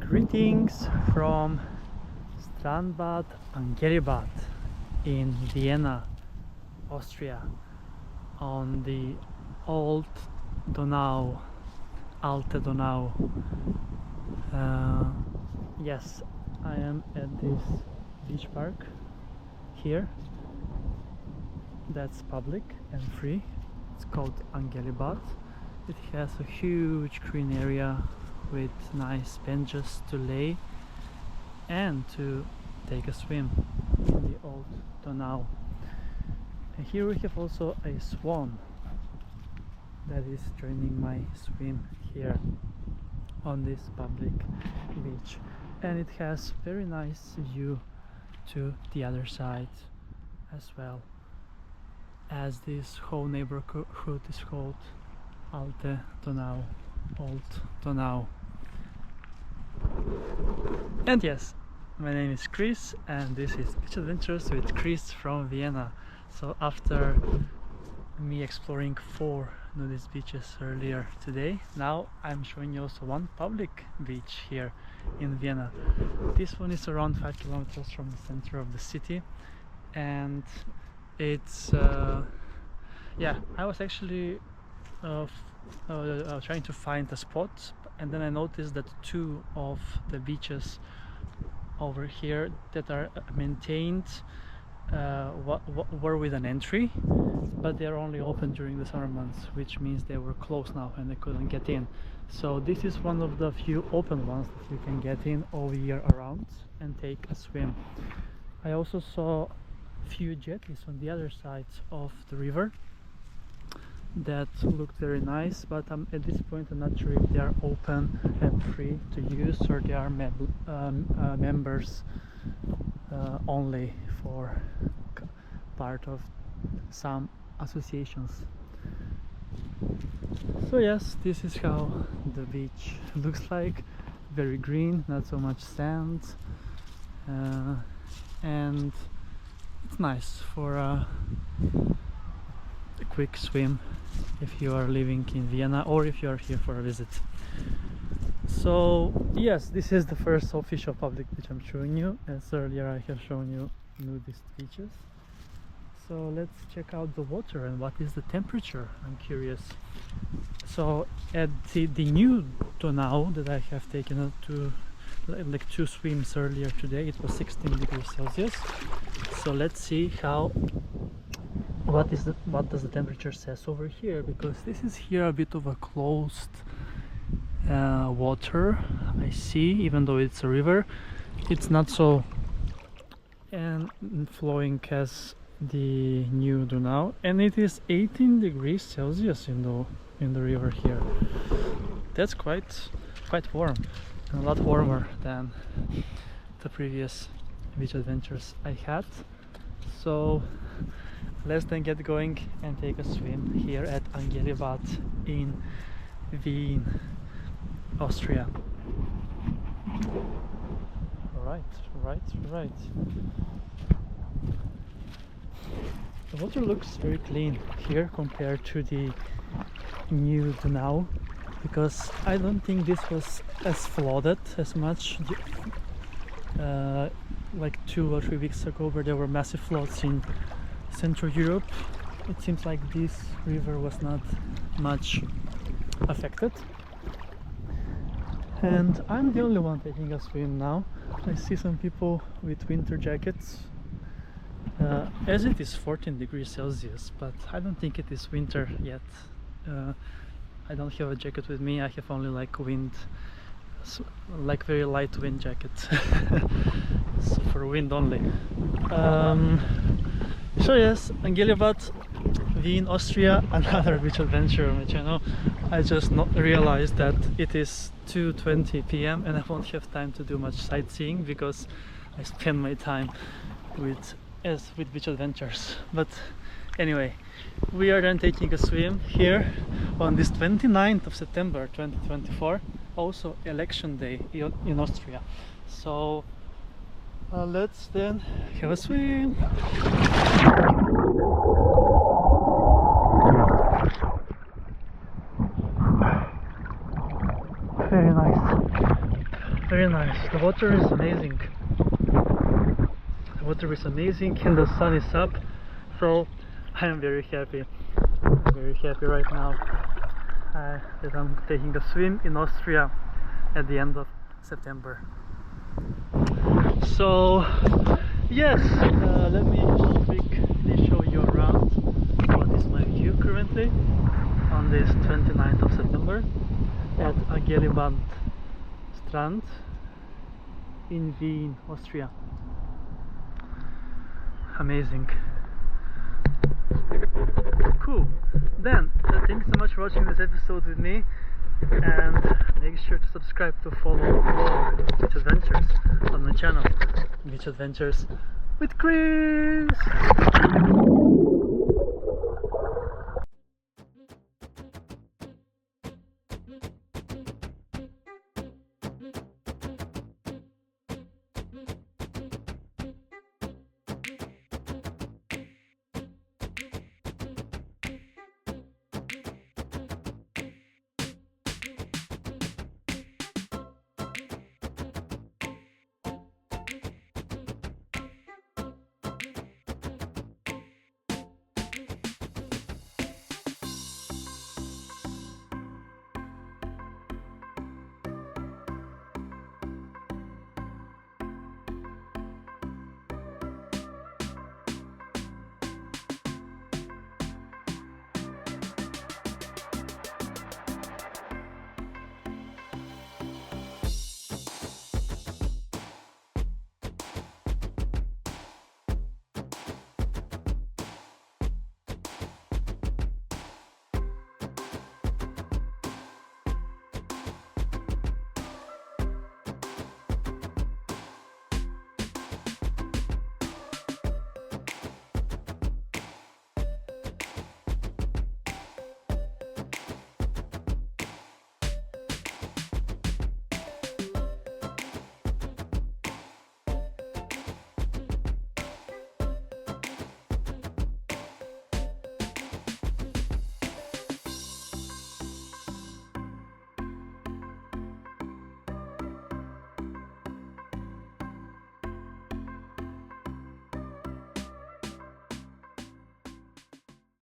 Greetings from Strandbad Angelibad in Vienna, Austria, on the Old Donau, Alte Donau. Yes, I am at this beach park here. That's public and free. It's called Angelibad. It has a huge green area with nice benches to lay and to take a swim in the Old Donau. And here we have also a swan that is joining my swim here on this public beach, and it has very nice view to the other side as well, as this whole neighborhood is called Alte Donau, Old Donau. And yes, my name is Chris and this is Beach Adventures with Chris from Vienna. So after me exploring 4 nudist beaches earlier today, now I'm showing you also one public beach here in Vienna. This one is around 5 kilometers from the center of the city, and it's yeah, I was actually trying to find a spot, and then I noticed that 2 of the beaches over here that are maintained were with an entry, but they are only open during the summer months, which means they were closed now and I couldn't get in. So this is one of the few open ones that you can get in all year around and take a swim. I also saw few jetties on the other side of the river that looked very nice, but at this point I'm not sure if they are open and free to use, or they are members only for part of some associations. So yes, this is how the beach looks like. Very green, not so much sand, and it's nice for a quick swim if you are living in Vienna or if you are here for a visit. So yes, this is the first official public beach I'm showing you, as earlier I have shown you nudist beaches. So let's check out the water and what is the temperature, I'm curious. So at the new Donau that I have taken to like 2 swims earlier today, it was 16 degrees Celsius. So let's see what does the temperature says over here, because this is here a bit of a closed water. I see, even though it's a river, it's not so flowing as the new Donau, and it is 18 degrees Celsius in the river here. That's quite warm, and a lot warmer than the previous beach adventures I had. So let's then get going and take a swim here at Angelibad in Vienna, Austria. Right. The water looks very clean here compared to the new Donau, because I don't think this was as flooded as much like 2 or 3 weeks ago, where there were massive floods in Central Europe. It seems like this river was not much affected, and I'm the only one taking a swim now. I see some people with winter jackets, as it is 14 degrees Celsius, but I don't think it is winter yet. I don't have a jacket with me. I have only like very light wind jacket so for wind only. So yes, Angelibad, Vienna, Austria, another beach adventure on my channel. I just realized that it is 2:20 p.m. and I won't have time to do much sightseeing because I spend my time with beach adventures. But anyway, we are then taking a swim here on this 29th of September 2024, also election day in Austria. So let's then have a swim. Very very nice. The water is amazing. The water is amazing and the sun is up, so I am very happy. I'm very happy right now that I'm taking a swim in Austria at the end of September. So yes, let me quickly show you around what is my view currently on this 29th of September at Angelibad Strand in Vienna, Austria. Amazing. Cool. Then, thanks so much for watching this episode with me, and make sure to subscribe to follow more beach adventures on my channel, Beach Adventures with Chris.